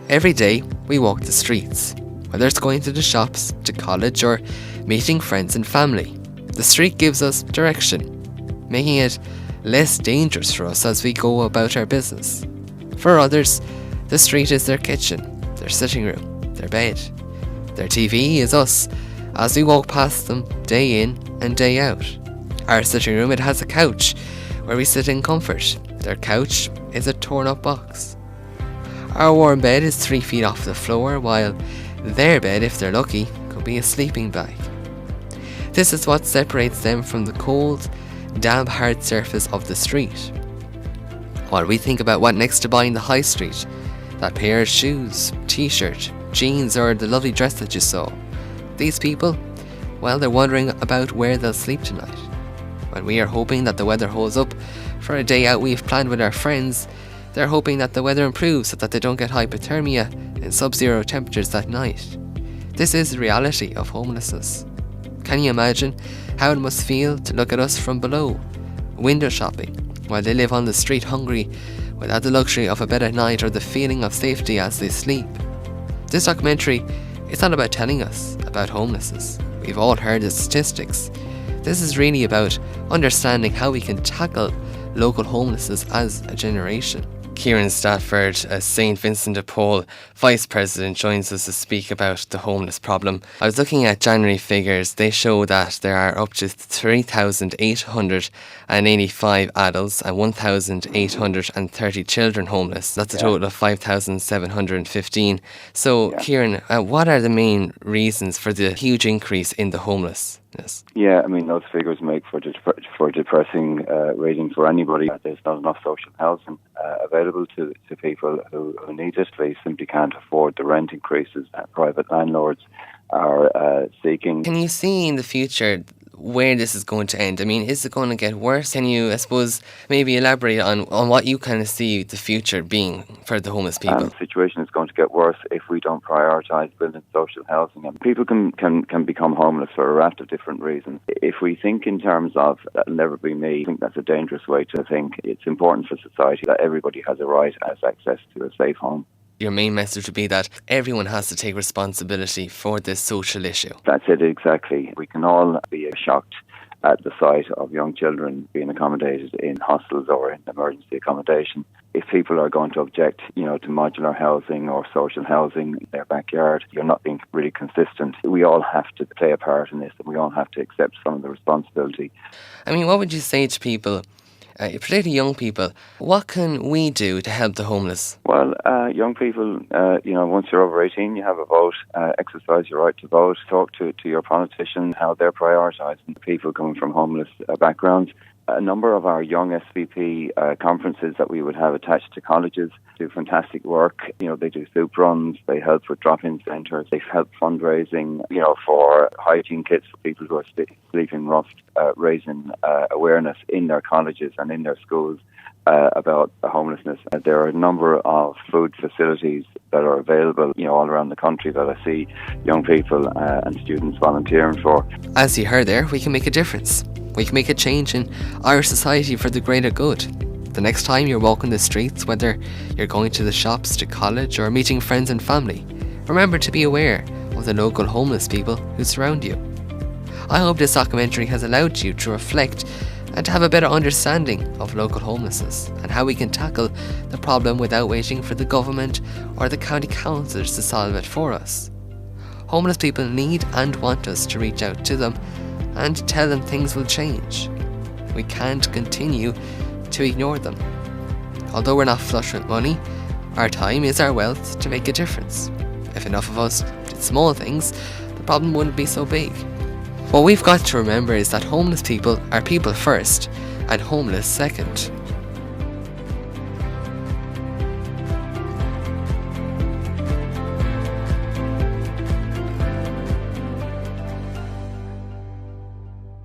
Every day we walk the streets, whether it's going to the shops, to college, or meeting friends and family. The street gives us direction, making it less dangerous for us as we go about our business. For others, the street is their kitchen, their sitting room, their bed. Their TV is us as we walk past them day in and day out. Our sitting room, it has a couch where we sit in comfort. Their couch is a torn up box. Our warm bed is 3 feet off the floor, while their bed, if they're lucky, could be a sleeping bag. This is what separates them from the cold, damp, hard surface of the street. While we think about what next to buy in the high street, that pair of shoes, t-shirt, jeans, or the lovely dress that you saw, these people, well, they're wondering about where they'll sleep tonight. When we are hoping that the weather holds up for a day out we've planned with our friends, they're hoping that the weather improves so that they don't get hypothermia and sub-zero temperatures that night. This is the reality of homelessness. Can you imagine how it must feel to look at us from below, window shopping, while they live on the street hungry, without the luxury of a bed at night or the feeling of safety as they sleep? This documentary is not about telling us about homelessness. We've all heard the statistics. This is really about understanding how we can tackle local homelessness as a generation. Kieran Stafford, St. Vincent de Paul Vice President, joins us to speak about the homeless problem. I was looking at January figures. They show that there are up to 3,885 adults and 1,830 children homeless. That's a total of 5,715. So, Kieran, what are the main reasons for the huge increase in the homelessness? Yeah, I mean, those figures make for depressing reading for anybody. There's not enough social housing available to people who need it. They simply can't afford the rent increases that private landlords are seeking. Can you see in the future where this is going to end? I mean, is it going to get worse? Can you, I suppose, maybe elaborate on what you kind of see the future being for the homeless people? The situation is going to get worse if we don't prioritise building social housing. And people can become homeless for a raft of different reasons. If we think in terms of that'll never be me, I think that's a dangerous way to think. It's important for society that everybody has a right, has access to a safe home. Your main message would be that everyone has to take responsibility for this social issue. That's it, exactly. We can all be shocked at the sight of young children being accommodated in hostels or in emergency accommodation. If people are going to object, to modular housing or social housing in their backyard, you're not being really consistent. We all have to play a part in this, and we all have to accept some of the responsibility. I mean, what would you say to people, particularly young people? What can we do to help the homeless? Well, young people, once you're over 18, you have a vote. Exercise your right to vote. Talk to your politician how they're prioritising people coming from homeless backgrounds. A number of our young SVP conferences that we would have attached to colleges do fantastic work. They do soup runs, they help with drop-in centres, they help fundraising, for hygiene kits for people who are sleeping rough, raising awareness in their colleges and in their schools about homelessness. There are a number of food facilities that are available, all around the country that I see young people and students volunteering for. As you heard there, we can make a difference. We can make a change in our society for the greater good. The next time you're walking the streets, whether you're going to the shops, to college, or meeting friends and family, remember to be aware of the local homeless people who surround you. I hope this documentary has allowed you to reflect and to have a better understanding of local homelessness and how we can tackle the problem without waiting for the government or the county councillors to solve it for us. Homeless people need and want us to reach out to them and tell them things will change. We can't continue to ignore them. Although we're not flush with money, our time is our wealth to make a difference. If enough of us did small things, the problem wouldn't be so big. What we've got to remember is that homeless people are people first and homeless second.